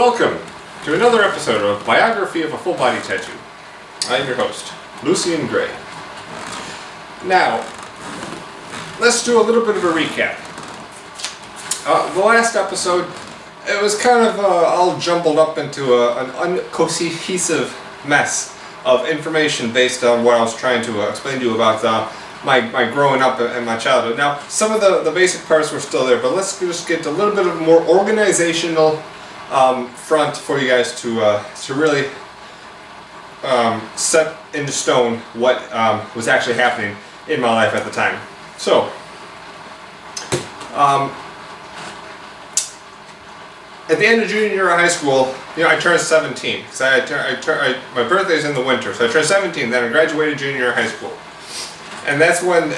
Welcome to another episode of Biography of a Full Body Tattoo. I'm your host, Lucien Gray. Now, let's do a little bit of a recap. The last episode, it was kind of all jumbled up into an uncohesive mess of information based on what I was trying to explain to you about my growing up and my childhood. Now, some of the basic parts were still there, but let's just get a little bit of a more organizational front for you guys to really set into stone what was actually happening in my life at the time. So, at the end of junior year of high school, I turned 17 because my birthday's in the winter, so I turned 17. Then I graduated junior year of high school, and that's when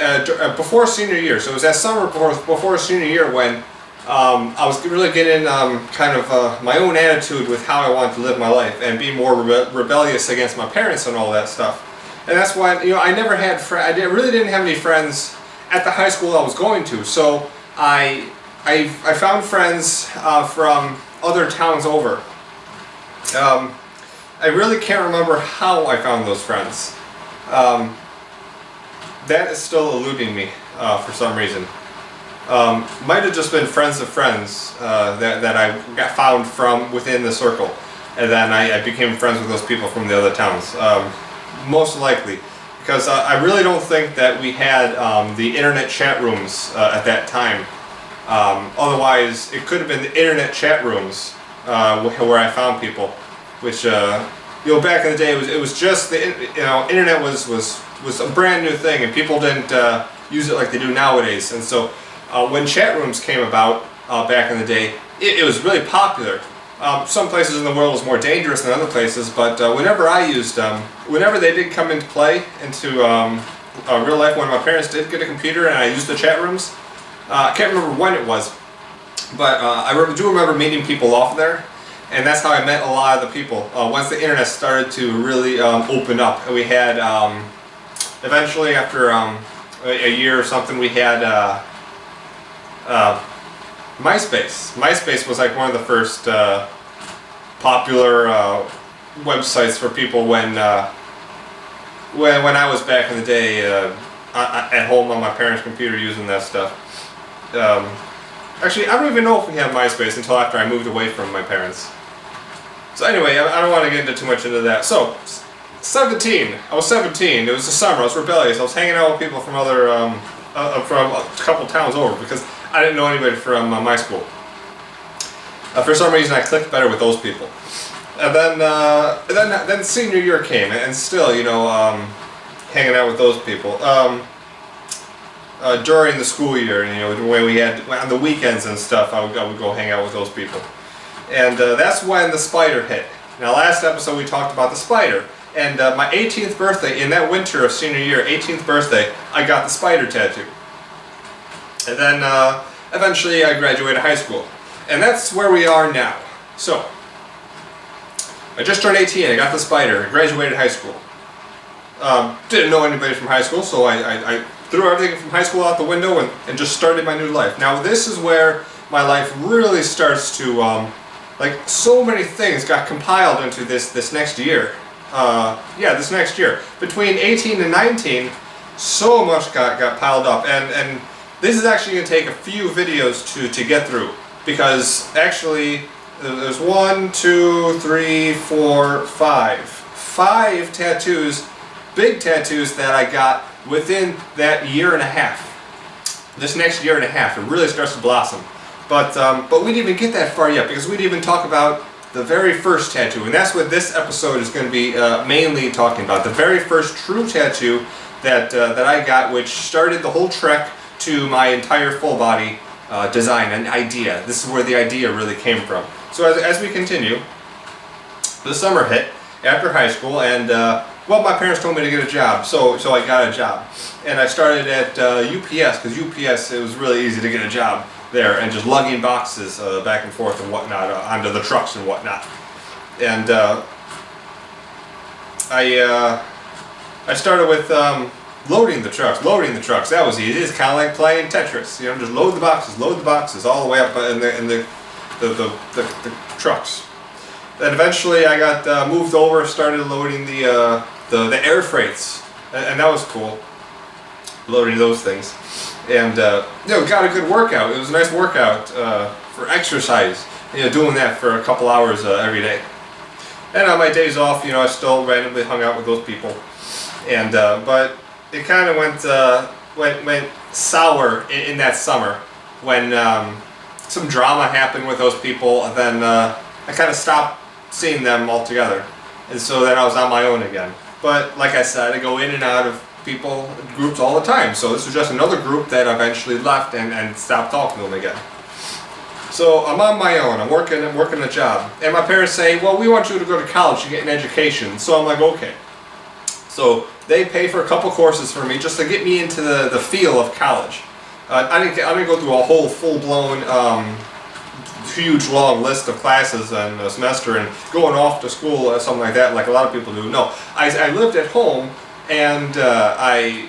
before senior year. So it was that summer before senior year when I was really getting my own attitude with how I wanted to live my life and be more rebellious against my parents and all that stuff. And that's why I never had I really didn't have any friends at the high school I was going to. So I found friends from other towns over. I really can't remember how I found those friends. That is still eluding me for some reason. Might have just been friends of friends that I got found from within the circle, and then I became friends with those people from the other towns. Most likely, because I really don't think that we had the internet chat rooms at that time. Otherwise, it could have been the internet chat rooms where I found people, which back in the day it was just the internet was a brand new thing, and people didn't use it like they do nowadays. And so when chat rooms came about back in the day, it was really popular. Some places in the world was more dangerous than other places, but whenever I used them, whenever they did come into play into real life, when my parents did get a computer and I used the chat rooms, I can't remember when it was, but I do remember meeting people off there, and that's how I met a lot of the people. Once the internet started to really open up, and we had, eventually after a year or something, we had MySpace. MySpace was like one of the first popular websites for people when I was back in the day at home on my parents' computer using that stuff. Actually, I don't even know if we had MySpace until after I moved away from my parents. So anyway, I don't want to get into too much into that. So, 17. I was 17. It was the summer. I was rebellious. I was hanging out with people from from a couple towns over because I didn't know anybody from my school. For some reason, I clicked better with those people. And then senior year came, and still, hanging out with those people. During the school year, when we had on the weekends and stuff, I would go hang out with those people. And that's when the spider hit. Now, last episode we talked about the spider. And my 18th birthday, in that winter of senior year, 18th birthday, I got the spider tattoo. And then eventually I graduated high school. And that's where we are now. So, I just turned 18, I got the spider, I graduated high school. Didn't know anybody from high school, so I threw everything from high school out the window and just started my new life. Now this is where my life really starts to, so many things got compiled into this next year. This next year. Between 18 and 19, so much got piled up, and this is actually going to take a few videos to get through, because actually there's 1, 2, 3, 4, 5 tattoos, big tattoos that I got within that year and a half. This next year and a half, it really starts to blossom. But we didn't even get that far yet, because we didn't even talk about the very first tattoo, and that's what this episode is going to be mainly talking about. The very first true tattoo that I got, which started the whole trek to my entire full body design and idea. This is where the idea really came from. So as we continue, the summer hit after high school, and my parents told me to get a job, so I got a job, and I started at UPS, because UPS, it was really easy to get a job there, and just lugging boxes back and forth and whatnot onto the trucks and whatnot. And I started with loading the trucks. That was easy. It's kind of like playing Tetris. You know, just load the boxes all the way up in the trucks. Then eventually I got moved over, started loading the air freights, and that was cool, loading those things. And got a good workout. It was a nice workout for exercise, doing that for a couple hours every day. And on my days off, I still randomly hung out with those people. And but it kind of went sour in that summer when some drama happened with those people, and then I kind of stopped seeing them altogether, and so then I was on my own again. But like I said, I go in and out of people groups all the time, so this was just another group that eventually left and stopped talking to them again. So I'm on my own, I'm working a job, and my parents say, well, we want you to go to college to get an education. So I'm like, okay. So they pay for a couple courses for me just to get me into the feel of college. I didn't go through a whole full-blown huge long list of classes in a semester and going off to school or something like that, like a lot of people do. No, I lived at home, and I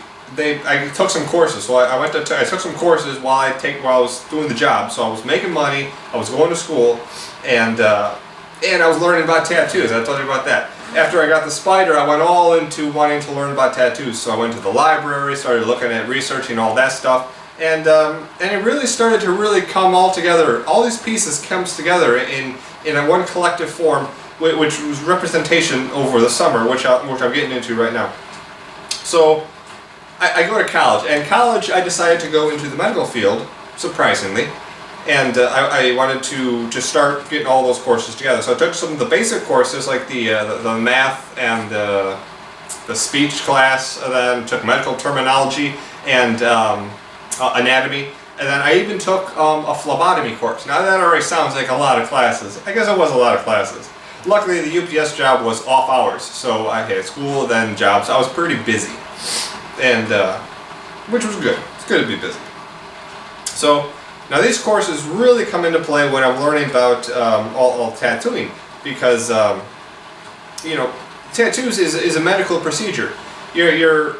took some courses. So I took some courses while I was doing the job. So I was making money, I was going to school, and I was learning about tattoos. I told you about that. After I got the spider, I went all into wanting to learn about tattoos. So I went to the library, started looking at researching all that stuff. And it really started to really come all together. All these pieces comes together in a one collective form, which was representation over the summer, which I'm getting into right now. So I go to college, and college I decided to go into the medical field, surprisingly, and I wanted to start getting all those courses together. So I took some of the basic courses, like the math and the speech class, and then took medical terminology and anatomy, and then I even took a phlebotomy course. Now that already sounds like a lot of classes. I guess it was a lot of classes. Luckily the UPS job was off hours, so I had school, then jobs. I was pretty busy, and which was good. It's good to be busy. So now these courses really come into play when I'm learning about all tattooing, because tattoos is a medical procedure. You're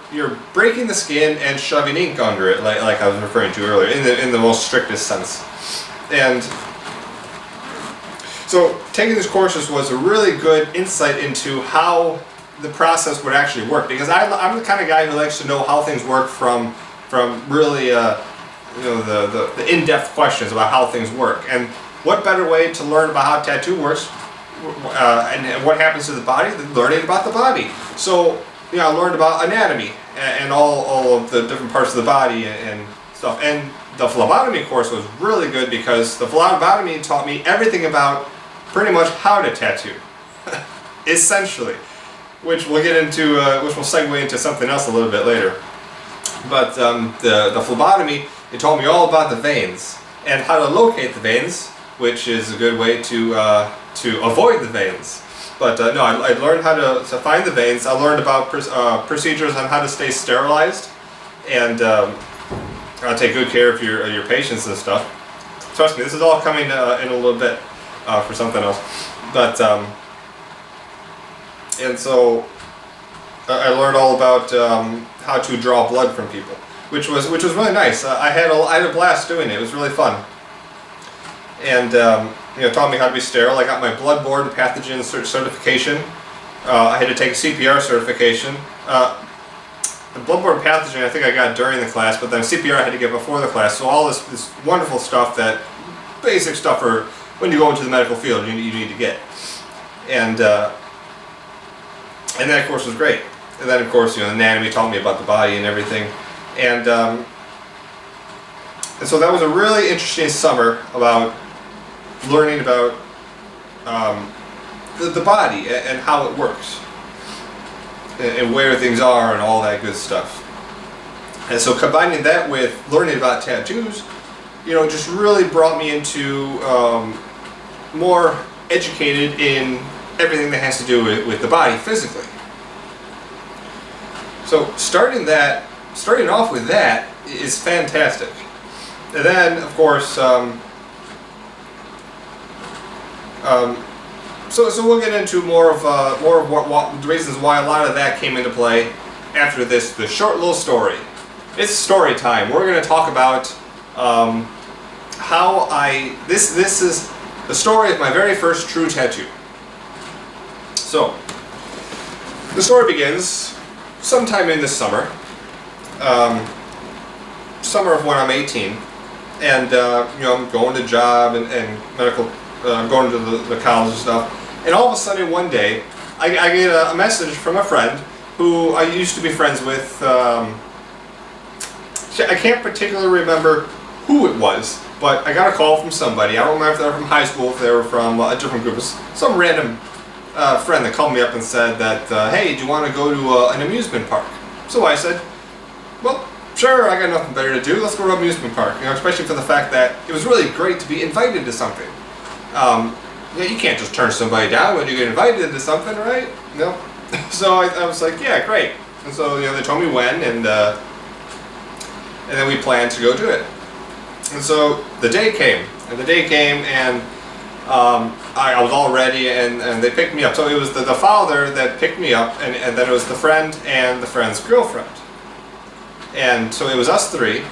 breaking the skin and shoving ink under it, like I was referring to earlier, in the most strictest sense. And so taking these courses was a really good insight into how the process would actually work, because I'm the kind of guy who likes to know how things work from really the in-depth questions about how things work. And what better way to learn about how tattoo works and what happens to the body than learning about the body. So I learned about anatomy and all of the different parts of the body and stuff. And the phlebotomy course was really good, because the phlebotomy taught me everything about pretty much how to tattoo, essentially, which we'll get into, which will segue into something else a little bit later. But the phlebotomy, it taught me all about the veins and how to locate the veins, which is a good way to avoid the veins. But no, I learned how to find the veins. I learned about procedures on how to stay sterilized, and how to take good care of your patients and stuff. Trust me, this is all coming in a little bit for something else. But and so I learned all about how to draw blood from people, which was really nice. I had a blast doing it. It was really fun. And taught me how to be sterile. I got my bloodborne pathogen certification. I had to take a CPR certification. The bloodborne pathogen I think I got during the class, but then CPR I had to get before the class. So all this wonderful stuff, that basic stuff for when you go into the medical field you need to get. And that course was great. And then of course anatomy taught me about the body and everything. And so that was a really interesting summer about learning about the body and how it works and where things are and all that good stuff. And so combining that with learning about tattoos, just really brought me into more educated in everything that has to do with the body physically. So starting off with that is fantastic. And then of course so we'll get into more of what the reasons why a lot of that came into play after this short little story. It's story time. We're going to talk about how this is the story of my very first true tattoo. So, the story begins sometime in this summer. Summer of when I'm 18. And, I'm going to job and medical, going to the college and stuff. And all of a sudden one day, I get a message from a friend who I used to be friends with. I can't particularly remember who it was, but I got a call from somebody. I don't remember if they were from high school, if they were from a different group. It was some random friend that called me up and said that, hey, do you want to go to an amusement park? So I said, well, sure, I got nothing better to do. Let's go to an amusement park. Especially for the fact that it was really great to be invited to something. You can't just turn somebody down when you get invited to something, right? No. So I was like, yeah, great. And so they told me when, and then we planned to go do it. And so the day came, and I was all ready, and they picked me up. So it was the father that picked me up, and then it was the friend and the friend's girlfriend. And so it was us three.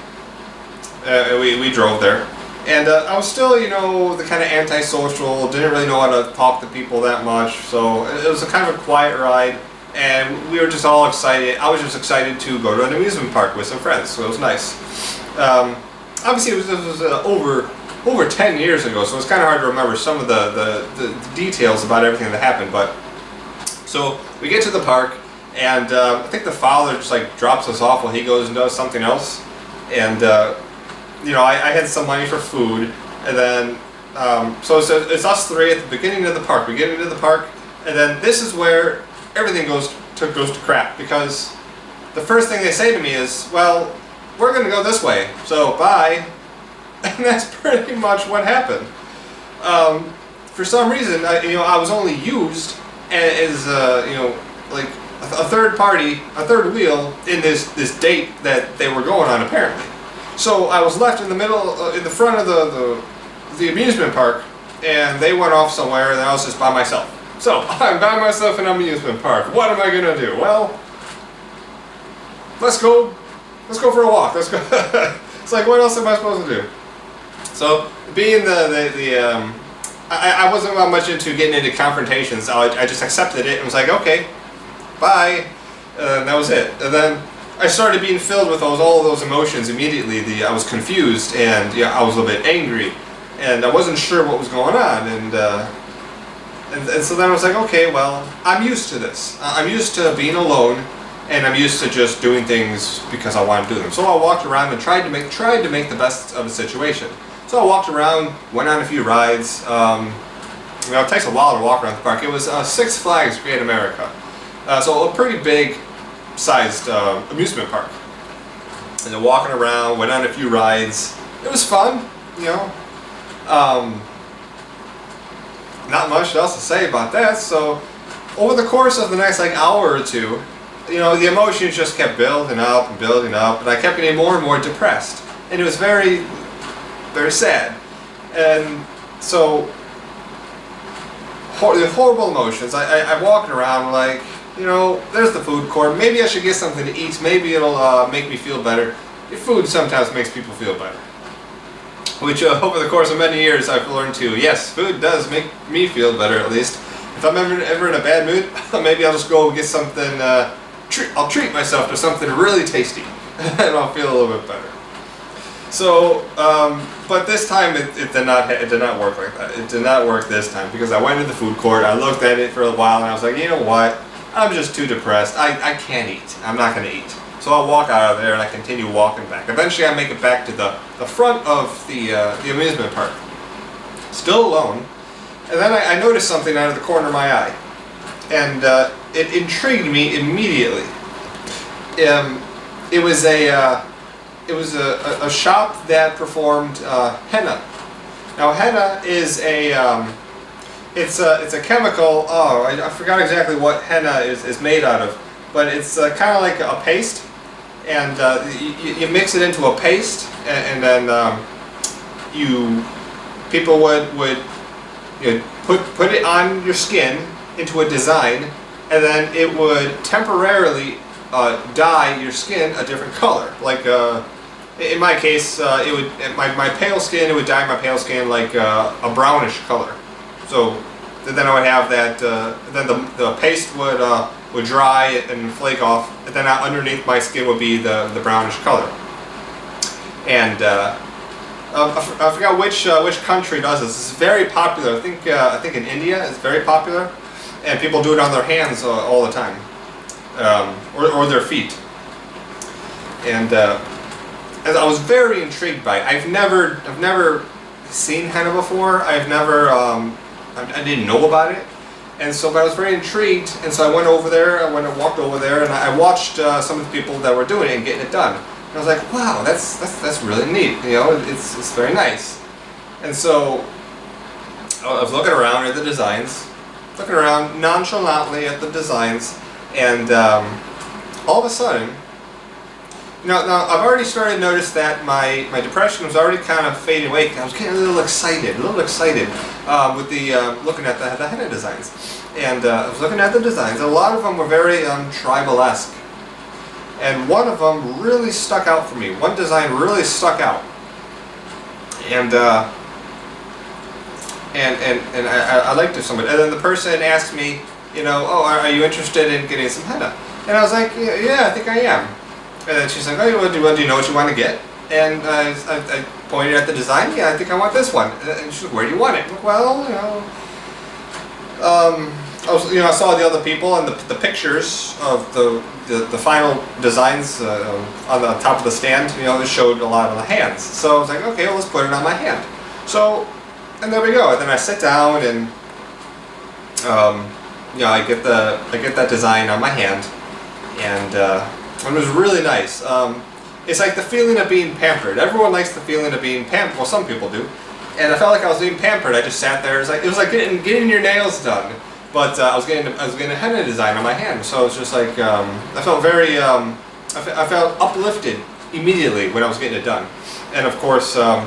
We drove there. And I was still, the kind of antisocial, didn't really know how to talk to people that much. So it was a kind of a quiet ride, and we were just all excited. I was just excited to go to an amusement park with some friends, so it was nice. Obviously, this was over 10 years ago, so it's kind of hard to remember some of the details about everything that happened. But so we get to the park, and I think the father just drops us off while he goes and does something else. And I had some money for food, and then so it's us three at the beginning of the park. We get into the park, and then this is where everything goes to crap, because the first thing they say to me is, well, we're going to go this way, so bye. And that's pretty much what happened. For some reason, I was only used as a third party, a third wheel in this date that they were going on, apparently. So I was left in the middle, in the front of the amusement park, and they went off somewhere, and I was just by myself. So I'm by myself in an amusement park. What am I gonna do? Well, let's go for a walk. Let's go. It's like, what else am I supposed to do? So being I wasn't much into getting into confrontations. I just accepted it and was like, okay, bye. And that was it. And then I started being filled with all of those emotions immediately. I was confused, and I was a little bit angry, and I wasn't sure what was going on. And so then I was like, okay, well, I'm used to this. I'm used to being alone, and I'm used to just doing things because I want to do them. So I walked around and tried to make the best of the situation. So I walked around, went on a few rides. It takes a while to walk around the park. It was Six Flags Great America, so a pretty big sized amusement park. And then walking around, went on a few rides. It was fun, not much else to say about that. So over the course of the next hour or two, the emotions just kept building up, and I kept getting more and more depressed, and it was very, very sad. And so the horrible emotions. I walking around there's the food court. Maybe I should get something to eat. Maybe it'll make me feel better. Food sometimes makes people feel better. Which over the course of many years I've learned to, yes, food does make me feel better at least. If I'm ever in a bad mood, maybe I'll just go get something, I'll treat myself to something really tasty, and I'll feel a little bit better. So, but this time it did not work like that. It did not work this time, because I went to the food court, I looked at it for a while, and I was like, you know what? I'm just too depressed. I can't eat. I'm not going to eat. So I'll walk out of there, and I continue walking back. Eventually I make it back to the front of the amusement park. Still alone. And then I noticed something out of the corner of my eye. And it intrigued me immediately. It was a shop that performed henna. Now henna is it's a chemical. Oh, I forgot exactly what henna is made out of, but it's kind of like a paste, and you mix it into a paste, and then people would put it on your skin into a design, and then it would temporarily dye your skin a different color. Like in my case, it would my pale skin. It would dye my pale skin like a brownish color. So then I would have that. Then the paste would dry and flake off, and then underneath my skin would be the brownish color. And I forgot which country does this. It's very popular. I think in India it's very popular, and people do it on their hands all the time, or their feet. And I was very intrigued by it. I've never seen henna before. I've never I didn't know about it, and so but I was very intrigued. And so I went over there. I walked over there, and I watched some of the people that were doing it and getting it done. And I was like, wow, that's really neat. You know, it's very nice. And so I was looking around at the designs, looking around nonchalantly at the designs, and all of a sudden. Now I've already started to notice that my depression was already kind of fading away. I was getting a little excited with the looking at the henna designs, and I was looking at the designs. A lot of them were very tribal-esque, and one of them really stuck out for me. One design really stuck out, and I liked it so much. And then the person asked me, you know, oh, are you interested in getting some henna? And I was like, yeah, I think I am. And then she's like, oh, well, do you know what you want to get? And I pointed at the design. Yeah, I think I want this one. And she's like, where do you want it? Like, well, you know, I saw the other people and the pictures of the final designs on the top of the stand. You know, it showed a lot of the hands. So I was like, okay, well, let's put it on my hand. So, and there we go. And then I sit down and you know, I get that design on my hand, and it was really nice. It's like the feeling of being pampered. Everyone likes the feeling of being pampered. Well, some people do. And I felt like I was being pampered. I just sat there. It was like getting your nails done. But I was getting a henna design on my hand. So it was just like I felt very. I felt uplifted immediately when I was getting it done. And of course, the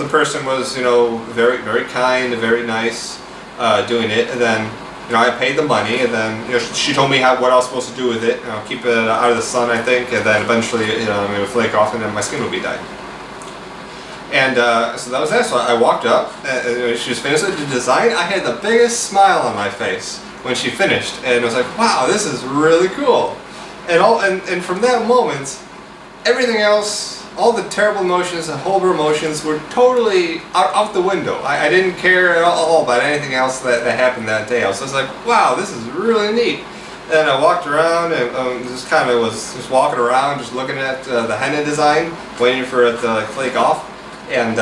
person was, you know, very very kind, very nice, doing it. And then, you know, I paid the money, and then, you know, she told me what I was supposed to do with it. You know, keep it out of the sun, I think, and then eventually, you know, it would flake off, and then my skin would be dyed. And so that was that. So I walked up, and she was finished with the design. I had the biggest smile on my face when she finished, and I was like, wow, this is really cool. And from that moment, everything else, all the terrible emotions, the horrible emotions were totally out the window. I didn't care at all about anything else that happened that day. I was just like, wow, this is really neat. And I walked around and just kind of was just walking around, just looking at the henna design, waiting for it to flake off. And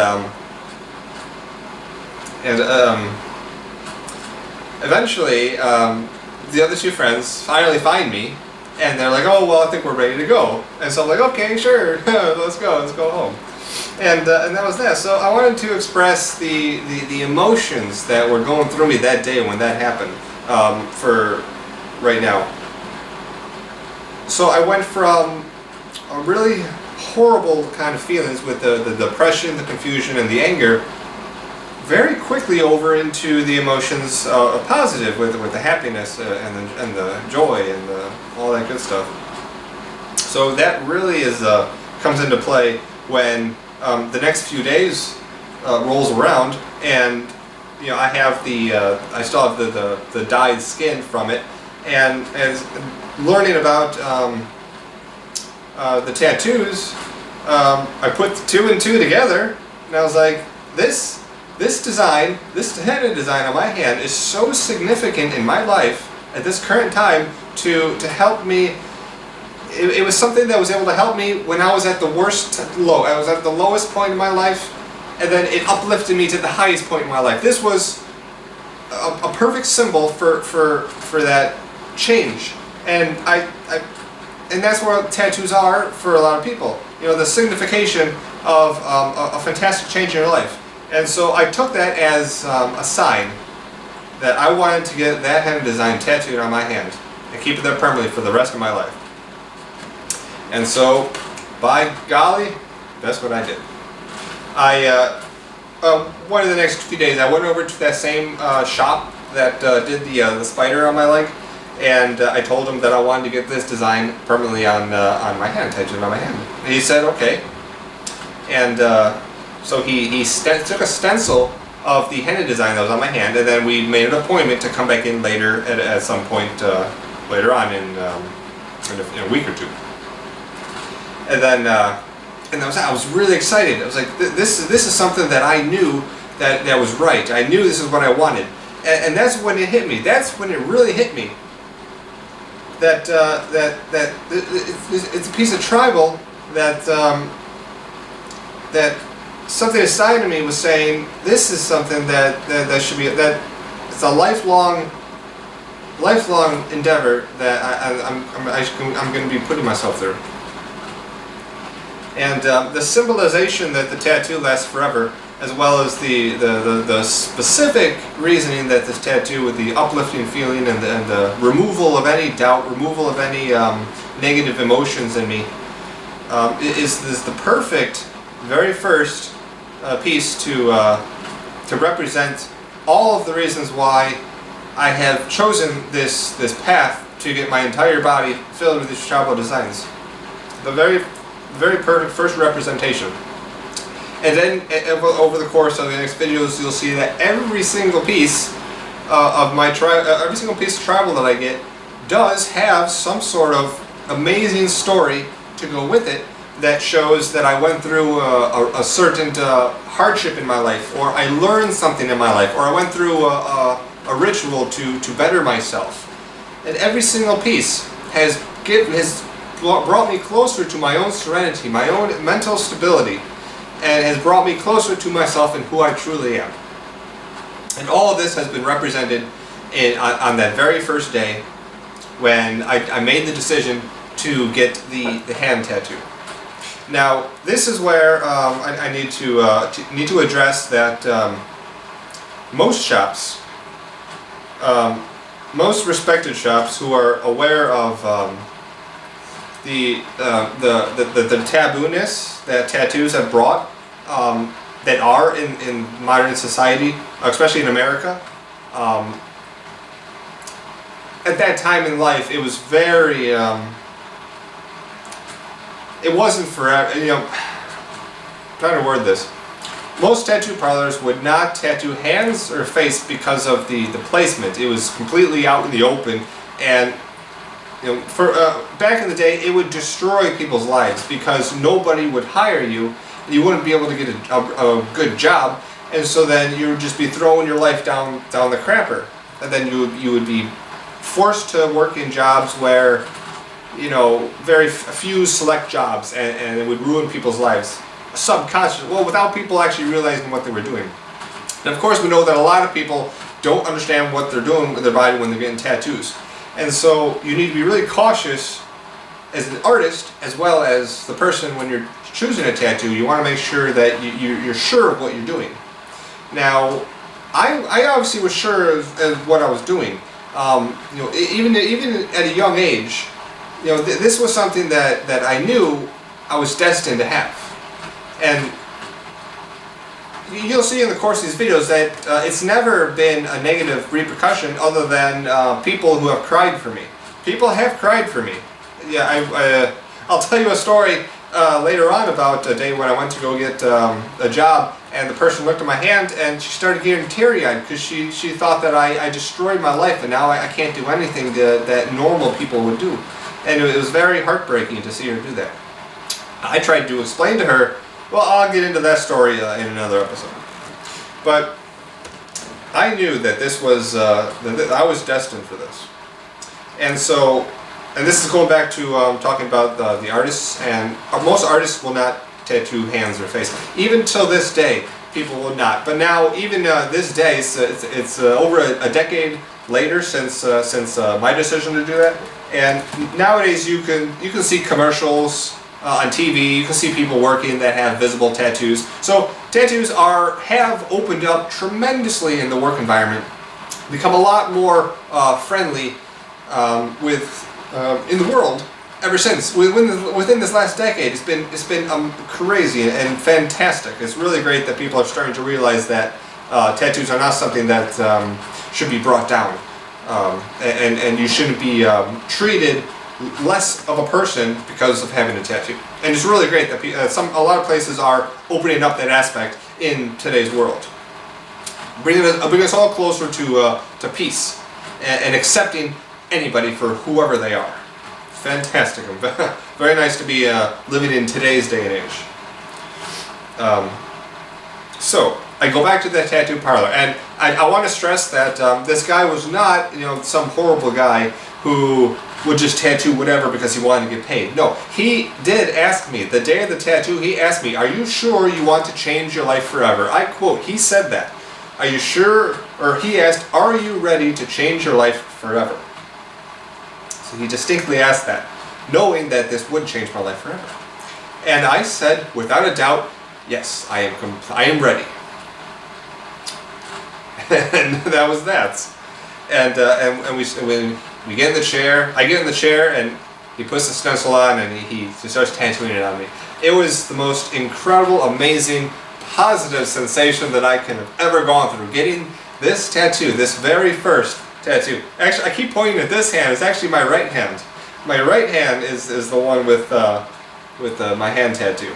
eventually, the other two friends finally find me. And they're like, oh, well, I think we're ready to go. And so I'm like, okay, sure, let's go home. And that was that. So I wanted to express the emotions that were going through me that day when that happened, for right now. So I went from a really horrible kind of feelings with the depression, the confusion, and the anger, very quickly over into the emotions of positive with the happiness and the joy and all that good stuff. So that really comes into play when the next few days rolls around, and you know, I still have the dyed skin from it, and as learning about the tattoos, I put two and two together, and I was like, This design, this henna design on my hand is so significant in my life at this current time to help me. It was something that was able to help me when I was at the worst low. I was at the lowest point in my life, and then it uplifted me to the highest point in my life. This was a perfect symbol for that change, and and that's what tattoos are for a lot of people. You know, the signification of a fantastic change in your life. And so I took that as a sign that I wanted to get that henna design tattooed on my hand and keep it there permanently for the rest of my life. And so, by golly, that's what I did. One of the next few days, I went over to that same shop that did the spider on my leg, and I told him that I wanted to get this design permanently on my hand, tattooed on my hand. And he said, okay. And so he took a stencil of the henna design that was on my hand, and then we made an appointment to come back in later at some point later on in a week or two. And then I was really excited. I was like, this is something that I knew that was right. I knew this is what I wanted, and that's when it hit me. That's when it really hit me. That it's a piece of tribal that something inside of me was saying, this is something that should be, that it's a lifelong endeavor that I'm going to be putting myself through. And the symbolization that the tattoo lasts forever, as well as the specific reasoning that this tattoo, with the uplifting feeling and the removal of any doubt, removal of any negative emotions in me, is the perfect very first piece to represent all of the reasons why I have chosen this path to get my entire body filled with these tribal designs. The very perfect first representation. And then over the course of the next videos, you'll see that every single piece every single piece of tribal that I get does have some sort of amazing story to go with it, that shows that I went through a certain hardship in my life, or I learned something in my life, or I went through a ritual to better myself. And every single piece has brought me closer to my own serenity, my own mental stability, and has brought me closer to myself and who I truly am. And all of this has been represented on that very first day when I made the decision to get the hand tattoo. Now, this is where I need to address that most shops, most respected shops who are aware of the taboo-ness that tattoos have brought, that are in modern society, especially in America. At that time in life, it was very, it wasn't forever, I'm trying to word this. Most tattoo parlors would not tattoo hands or face because of the placement. It was completely out in the open, and for back in the day, it would destroy people's lives because nobody would hire you. You wouldn't be able to get a good job, and so then you would just be throwing your life down the crapper, and then you would be forced to work in jobs where, very few select jobs, and it would ruin people's lives subconsciously, without people actually realizing what they were doing. And of course, we know that a lot of people don't understand what they're doing with their body when they're getting tattoos, and so you need to be really cautious as an artist as well as the person when you're choosing a tattoo. You want to make sure that you're sure of what you're doing. Now, I obviously was sure of what I was doing. Even at a young age, this was something that I knew I was destined to have. And you'll see in the course of these videos that it's never been a negative repercussion other than people who have cried for me. People have cried for me. Yeah, I'll tell you a story later on about a day when I went to go get a job, and the person looked at my hand and she started getting teary-eyed because she thought that I destroyed my life, and now I can't do anything that normal people would do. And it was very heartbreaking to see her do that. I tried to explain to her, well, I'll get into that story in another episode. But I knew that this was, that I was destined for this. And so, and this is going back to talking about the artists, and most artists will not tattoo hands or face. Even till this day, people will not. But now, even this day, it's over a decade later since my decision to do that. And nowadays, you can see commercials on TV. You can see people working that have visible tattoos. So tattoos have opened up tremendously in the work environment, become a lot more friendly in the world ever since. Within this last decade, it's been crazy and fantastic. It's really great that people are starting to realize that tattoos are not something that should be brought down, and you shouldn't be treated less of a person because of having a tattoo. And it's really great that a lot of places are opening up that aspect in today's world. bring us all closer to peace and accepting anybody for whoever they are. Fantastic. Very nice to be living in today's day and age. So I go back to the tattoo parlor, and I want to stress that this guy was not, some horrible guy who would just tattoo whatever because he wanted to get paid. No, he did ask me, the day of the tattoo, he asked me, "Are you sure you want to change your life forever?" I quote, he said that. "Are you sure?" Or he asked, "Are you ready to change your life forever?" So he distinctly asked that, knowing that this would change my life forever. And I said, without a doubt, yes, I am ready. And that was that. And we get in the chair. I get in the chair, and he puts the stencil on, and he starts tattooing it on me. It was the most incredible, amazing, positive sensation that I can have ever gone through. Getting this tattoo, this very first tattoo. Actually, I keep pointing at this hand. It's actually my right hand. My right hand is the one with my hand tattoo.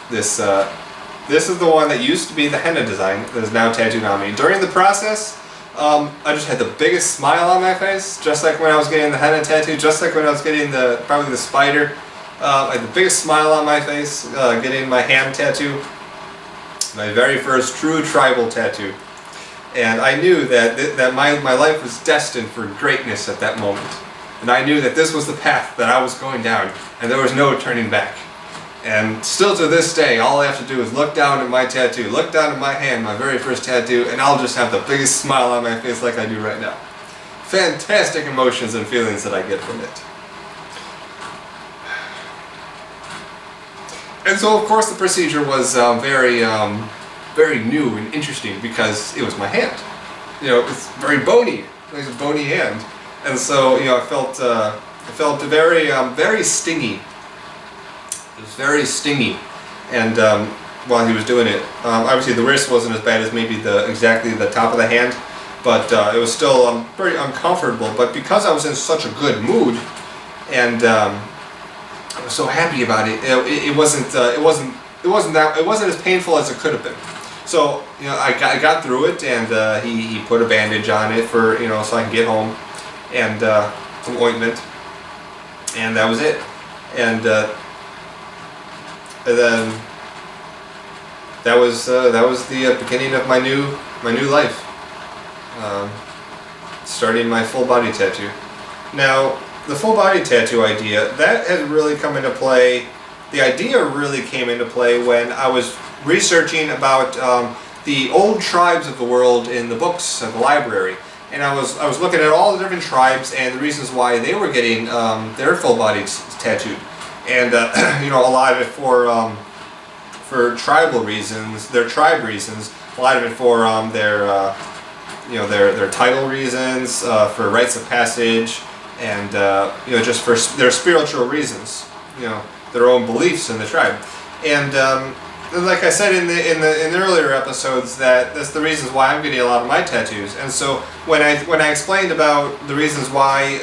This is the one that used to be the henna design that is now tattooed on me. During the process, I just had the biggest smile on my face, just like when I was getting the henna tattoo, just like when I was getting probably the spider. I had the biggest smile on my face getting my hand tattoo, my very first true tribal tattoo. And I knew that my life was destined for greatness at that moment. And I knew that this was the path that I was going down, and there was no turning back. And still to this day, all I have to do is look down at my tattoo, look down at my hand, my very first tattoo, and I'll just have the biggest smile on my face like I do right now. Fantastic emotions and feelings that I get from it. And so, of course, the procedure was very new and interesting because it was my hand. It's very bony. It's a bony hand, and so I felt very stingy. It was very stingy, and while he was doing it, obviously the wrist wasn't as bad as maybe exactly the top of the hand, but it was still very uncomfortable. But because I was in such a good mood, and I was so happy about it, it wasn't as painful as it could have been. So I got through it, and he put a bandage on it for so I can get home, and some ointment, and that was it. And then that was the beginning of my new life, starting my full body tattoo. Now, the full body tattoo idea, that has really come into play. The idea really came into play when I was researching about the old tribes of the world in the books at the library, and I was looking at all the different tribes and the reasons why they were getting their full bodies tattooed, and a lot of it for tribal reasons, their tribe reasons, a lot of it for their title reasons, for rites of passage, and just for their spiritual reasons, their own beliefs in the tribe. And like I said in the earlier episodes, that's the reasons why I'm getting a lot of my tattoos. And so when I explained about the reasons why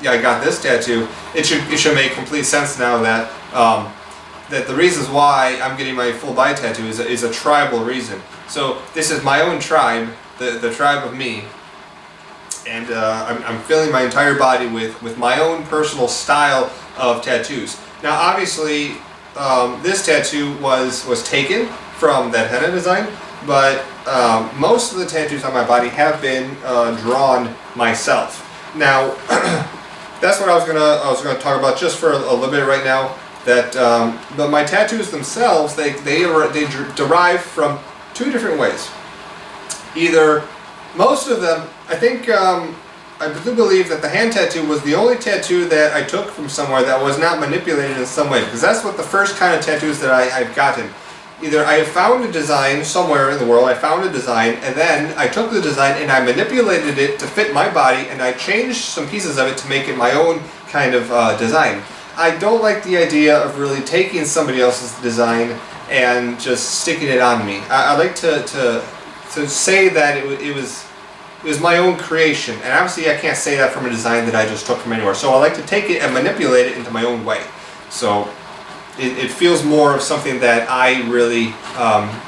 I got this tattoo, it should make complete sense now that that the reasons why I'm getting my full body tattoo is a tribal reason. So this is my own tribe, the tribe of me, and I'm filling my entire body with my own personal style of tattoos. Now, obviously, this tattoo was taken from that henna design, but most of the tattoos on my body have been drawn myself. Now, that's what I was gonna talk about just for a little bit right now. But my tattoos themselves, they derive from two different ways. Either, most of them, I think, I do believe that the hand tattoo was the only tattoo that I took from somewhere that was not manipulated in some way, because that's what the first kind of tattoos that I've gotten. Either I have found a design somewhere in the world, I found a design, and then I took the design and I manipulated it to fit my body, and I changed some pieces of it to make it my own kind of design. I don't like the idea of really taking somebody else's design and just sticking it on me. I like to say that it was my own creation, and obviously I can't say that from a design that I just took from anywhere. So I like to take it and manipulate it into my own way. So it feels more of something that I really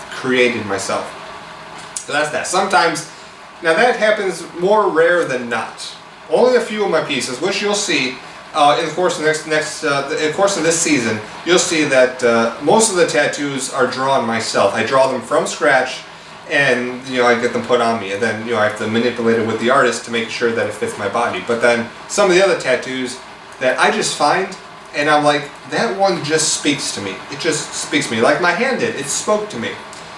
created myself. So that's that. Sometimes, now that happens more rare than not. Only a few of my pieces, which you'll see in the course of the course of this season, you'll see that most of the tattoos are drawn myself. I draw them from scratch, and I get them put on me, and then I have to manipulate it with the artist to make sure that it fits my body. But then some of the other tattoos that I just find, and I'm like, that one just speaks to me. It just speaks to me, like my hand did. It spoke to me.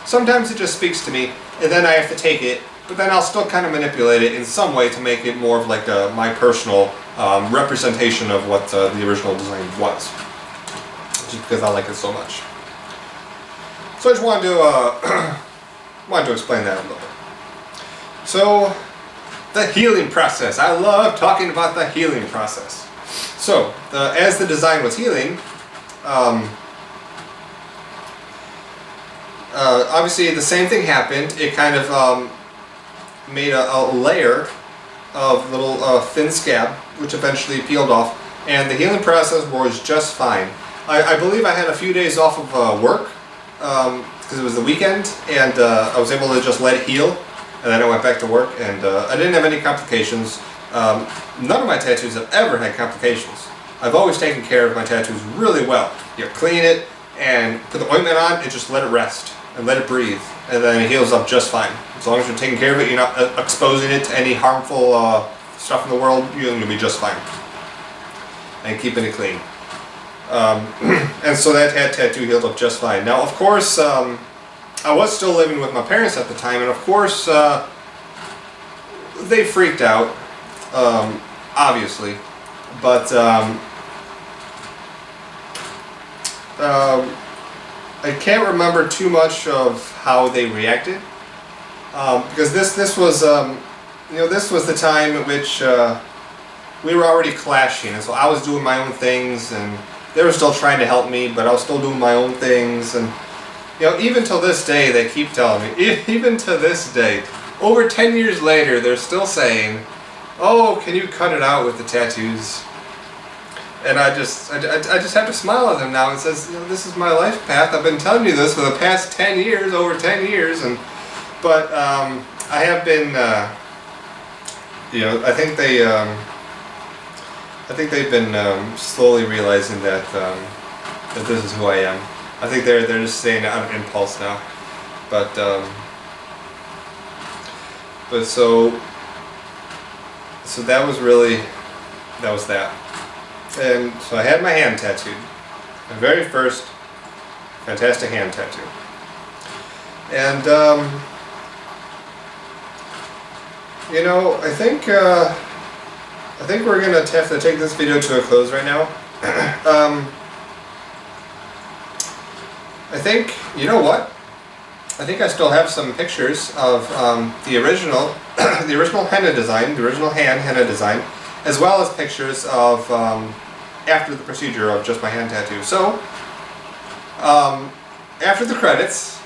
Sometimes it just speaks to me, and then I have to take it, but then I'll still kind of manipulate it in some way to make it more of like my personal representation of what the original design was, just because I like it so much. So I just wanted to explain that a little bit. So the healing process. I love talking about the healing process. So as the design was healing, obviously the same thing happened. It kind of made a layer of little thin scab, which eventually peeled off, and the healing process was just fine. I believe I had a few days off of work because it was the weekend, and I was able to just let it heal, and then I went back to work, and I didn't have any complications. None of my tattoos have ever had complications. I've always taken care of my tattoos really well. You clean it and put the ointment on and just let it rest and let it breathe, and then it heals up just fine. As long as you're taking care of it, you're not exposing it to any harmful stuff in the world, you'll be just fine. And keeping it clean. And so that tattoo healed up just fine. Now, of course, I was still living with my parents at the time, and of course, they freaked out, obviously. But I can't remember too much of how they reacted, because this was this was the time at which we were already clashing, and so I was doing my own things, and they were still trying to help me, but I was still doing my own things, and even till this day they keep telling me, even to this day, over 10 years later, they're still saying, "Oh, can you cut it out with the tattoos?" And I just have to smile at them now and says, this is my life path. I've been telling you this for the past 10 years, over 10 years, but I have been, I think they've been slowly realizing that that this is who I am. I think they're just saying it out of impulse now, but so that was that. And so I had my hand tattooed. My very first fantastic hand tattoo. And I think we're gonna have to take this video to a close right now. I think, what? I think I still have some pictures of the original the original henna design, the original henna design, as well as pictures of after the procedure of just my hand tattoo. So, after the credits,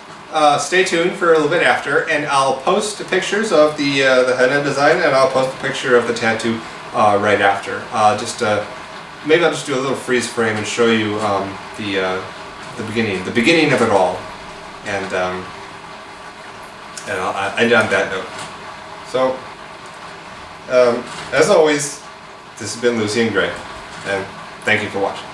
stay tuned for a little bit after, and I'll post the pictures of the henna design, and I'll post a picture of the tattoo right after. Maybe I'll just do a little freeze frame and show you the beginning of it all, and I'll end on that note. So, as always, this has been Lucien Gray, and thank you for watching.